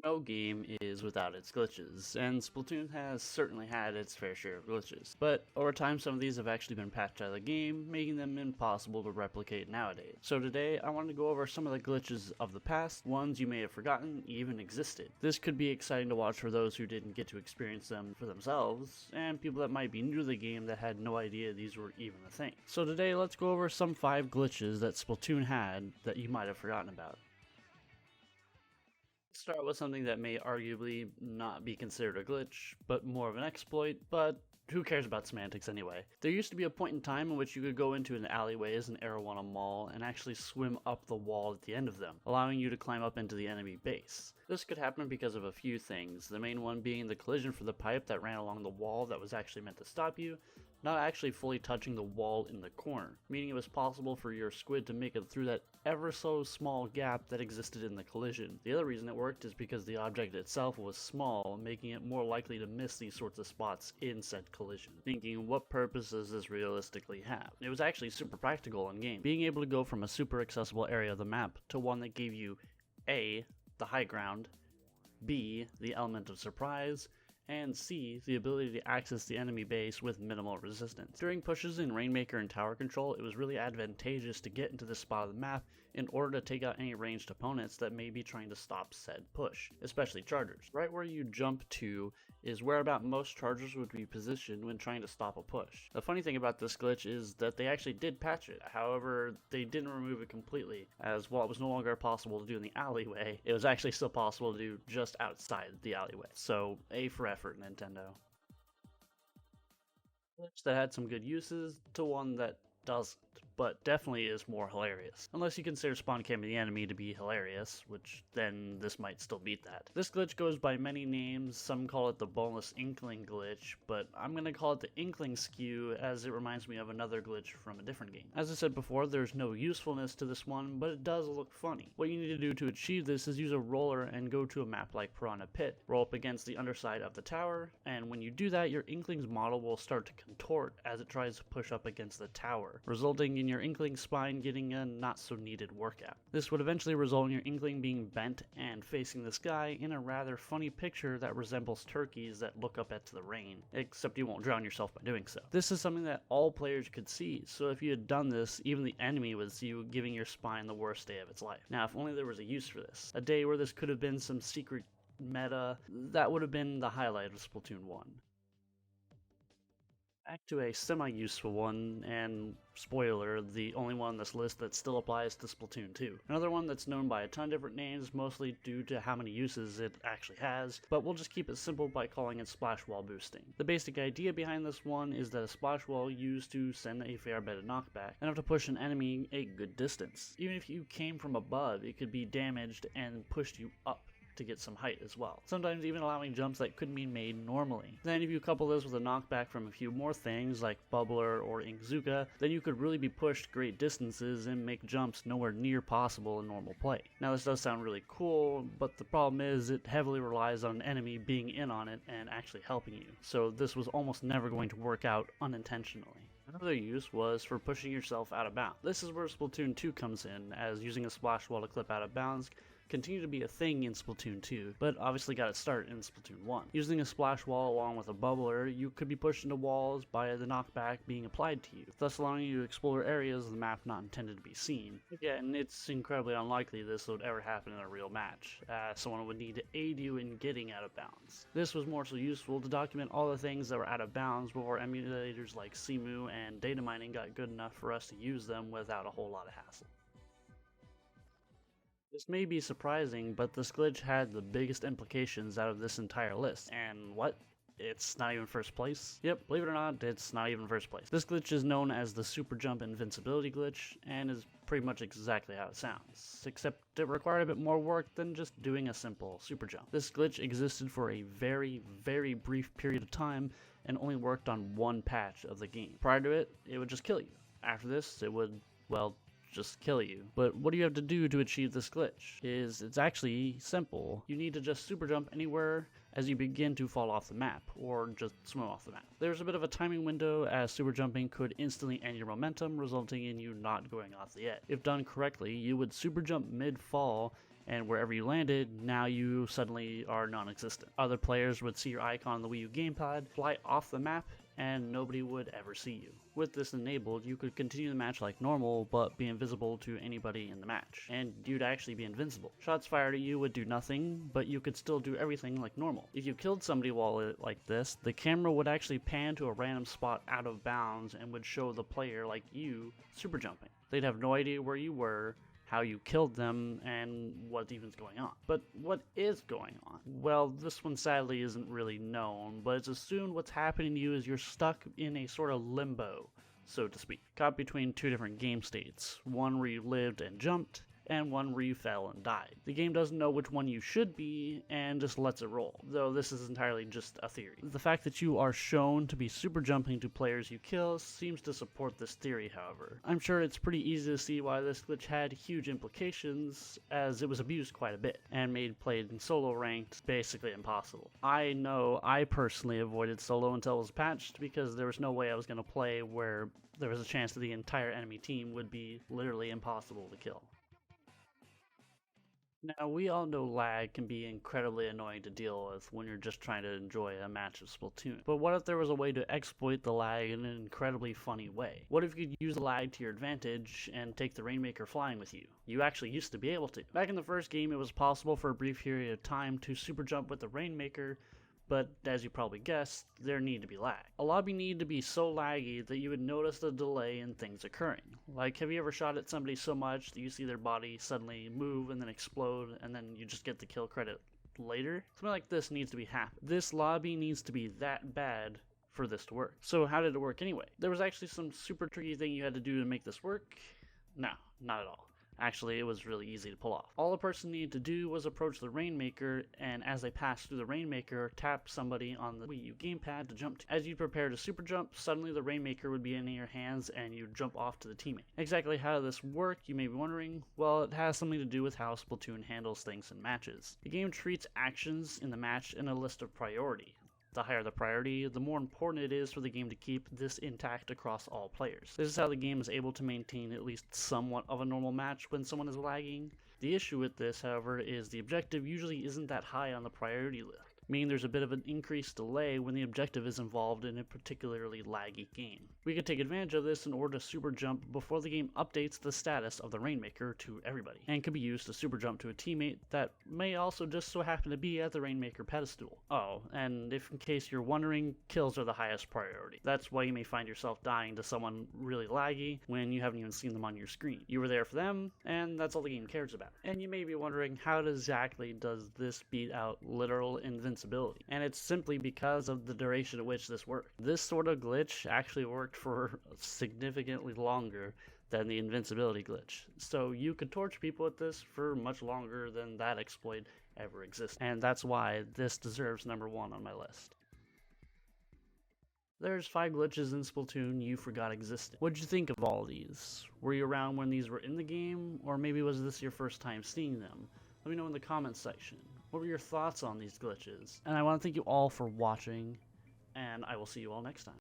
No game is without its glitches, and Splatoon has certainly had its fair share of glitches, but over time some of these have actually been patched out of the game, making them impossible to replicate nowadays. So today I wanted to go over some of the glitches of the past, ones you may have forgotten even existed. This could be exciting to watch for those who didn't get to experience them for themselves, and people that might be new to the game that had no idea these were even a thing. So today let's go over some 5 glitches that Splatoon had that you might have forgotten about. Start with something that may arguably not be considered a glitch, but more of an exploit, but who cares about semantics anyway? There used to be a point in time in which you could go into an alleyways in Arowana Mall and actually swim up the wall at the end of them, allowing you to climb up into the enemy base. This could happen because of a few things, the main one being the collision for the pipe that ran along the wall that was actually meant to stop you, not actually fully touching the wall in the corner, meaning it was possible for your squid to make it through that ever so small gap that existed in the collision. The other reason it worked is because the object itself was small, making it more likely to miss these sorts of spots in said collision. Thinking, what purpose does this realistically have? It was actually super practical in game, being able to go from a super accessible area of the map to one that gave you A, the high ground, B, the element of surprise, and C, the ability to access the enemy base with minimal resistance. During pushes in Rainmaker and tower control, it was really advantageous to get into this spot of the map in order to take out any ranged opponents that may be trying to stop said push, especially chargers. Right where you jump to is where about most chargers would be positioned when trying to stop a push. The funny thing about this glitch is that they actually did patch it, however they didn't remove it completely, as while it was no longer possible to do in the alleyway, it was actually still possible to do just outside the alleyway. So A for effort, Nintendo. Glitch that had some good uses to one that doesn't, but definitely is more hilarious. Unless you consider spawn camping the enemy to be hilarious, which then this might still beat that. This glitch goes by many names, some call it the boneless inkling glitch, but I'm gonna call it the inkling skew as it reminds me of another glitch from a different game. As I said before, there's no usefulness to this one, but it does look funny. What you need to do to achieve this is use a roller and go to a map like Piranha Pit, roll up against the underside of the tower, and when you do that, your inkling's model will start to contort as it tries to push up against the tower, resulting in your inkling spine getting a not so needed workout. This would eventually result in your inkling being bent and facing the sky in a rather funny picture that resembles turkeys that look up at the rain, except you won't drown yourself by doing so. This is something that all players could see, so if you had done this, even the enemy would see you giving your spine the worst day of its life. Now, if only there was a use for this. A day where this could have been some secret meta, that would have been the highlight of Splatoon 1. Back to a semi-useful one, and spoiler, the only one on this list that still applies to Splatoon 2. Another one that's known by a ton of different names, mostly due to how many uses it actually has, but we'll just keep it simple by calling it splash wall boosting. The basic idea behind this one is that a splash wall used to send a fair bit of knockback, enough to push an enemy a good distance. Even if you came from above, it could be damaged and pushed you up to get some height as well, sometimes even allowing jumps that couldn't be made normally. Then if you couple this with a knockback from a few more things like Bubbler or Inkzooka, then you could really be pushed great distances and make jumps nowhere near possible in normal play. Now this does sound really cool, but the problem is it heavily relies on an enemy being in on it and actually helping you, so this was almost never going to work out unintentionally. Another use was for pushing yourself out of bounds. This is where Splatoon 2 comes in, as using a splash wall to clip out of bounds continued to be a thing in Splatoon 2, but obviously got its start in Splatoon 1. Using a splash wall along with a bubbler, you could be pushed into walls by the knockback being applied to you, thus allowing you to explore areas of the map not intended to be seen. Again, it's incredibly unlikely this would ever happen in a real match, as someone would need to aid you in getting out of bounds. This was more so useful to document all the things that were out of bounds before emulators like Cemu and data mining got good enough for us to use them without a whole lot of hassle. This may be surprising, but this glitch had the biggest implications out of this entire list. And what? It's not even first place? Yep, believe it or not, it's not even first place. This glitch is known as the Super Jump Invincibility glitch, and is pretty much exactly how it sounds, except it required a bit more work than just doing a simple super jump. This glitch existed for a very, very brief period of time, and only worked on one patch of the game. Prior to it, it would just kill you. After this, it would, well, just kill you. But what do you have to do to achieve this glitch? It's actually simple. You need to just super jump anywhere as you begin to fall off the map, or just swim off the map. There's a bit of a timing window, as super jumping could instantly end your momentum, resulting in you not going off the edge. If done correctly, you would super jump mid-fall and wherever you landed, now you suddenly are non-existent. Other players would see your icon on the Wii U gamepad, fly off the map, and nobody would ever see you. With this enabled, you could continue the match like normal, but be invisible to anybody in the match, and you'd actually be invincible. Shots fired at you would do nothing, but you could still do everything like normal. If you killed somebody while like this, the camera would actually pan to a random spot out of bounds and would show the player like you super jumping. They'd have no idea where you were, how you killed them, and what even's going on. But what is going on? Well, this one sadly isn't really known, but it's assumed what's happening to you is you're stuck in a sort of limbo, so to speak, caught between two different game states, one where you lived and jumped, and one where you fell and died. The game doesn't know which one you should be, and just lets it roll, though this is entirely just a theory. The fact that you are shown to be super jumping to players you kill seems to support this theory, however. I'm sure it's pretty easy to see why this glitch had huge implications, as it was abused quite a bit, and made playing solo ranked basically impossible. I know I personally avoided solo until it was patched, because there was no way I was going to play where there was a chance that the entire enemy team would be literally impossible to kill. Now, we all know lag can be incredibly annoying to deal with when you're just trying to enjoy a match of Splatoon. But what if there was a way to exploit the lag in an incredibly funny way? What if you could use the lag to your advantage and take the Rainmaker flying with you? You actually used to be able to. Back in the first game, it was possible for a brief period of time to super jump with the Rainmaker, but as you probably guessed, there needed to be lag. A lobby needed to be so laggy that you would notice the delay in things occurring. Like, have you ever shot at somebody so much that you see their body suddenly move and then explode, and then you just get the kill credit later? Something like this needs to be happening. This lobby needs to be that bad for this to work. So how did it work anyway? There was actually some super tricky thing you had to do to make this work? No, not at all. Actually, it was really easy to pull off. All a person needed to do was approach the Rainmaker, and as they passed through the Rainmaker, tap somebody on the Wii U gamepad to jump to. As you prepare to super jump, suddenly the Rainmaker would be in your hands and you'd jump off to the teammate. Exactly how does this work, you may be wondering? Well, it has something to do with how Splatoon handles things in matches. The game treats actions in the match in a list of priority. The higher the priority, the more important it is for the game to keep this intact across all players. This is how the game is able to maintain at least somewhat of a normal match when someone is lagging. The issue with this, however, is the objective usually isn't that high on the priority list, meaning there's a bit of an increased delay when the objective is involved in a particularly laggy game. We could take advantage of this in order to super jump before the game updates the status of the Rainmaker to everybody, and can be used to super jump to a teammate that may also just so happen to be at the Rainmaker pedestal. Oh, and if in case you're wondering, kills are the highest priority. That's why you may find yourself dying to someone really laggy when you haven't even seen them on your screen. You were there for them, and that's all the game cares about. And you may be wondering, how exactly does this beat out literal invincibility? And it's simply because of the duration at which this worked. This sort of glitch actually worked for significantly longer than the invincibility glitch. So you could torch people with this for much longer than that exploit ever existed. And that's why this deserves number 1 on my list. There's 5 glitches in Splatoon you forgot existed. What'd you think of all these? Were you around when these were in the game? Or maybe was this your first time seeing them? Let me know in the comments section. What were your thoughts on these glitches? And I want to thank you all for watching, and I will see you all next time.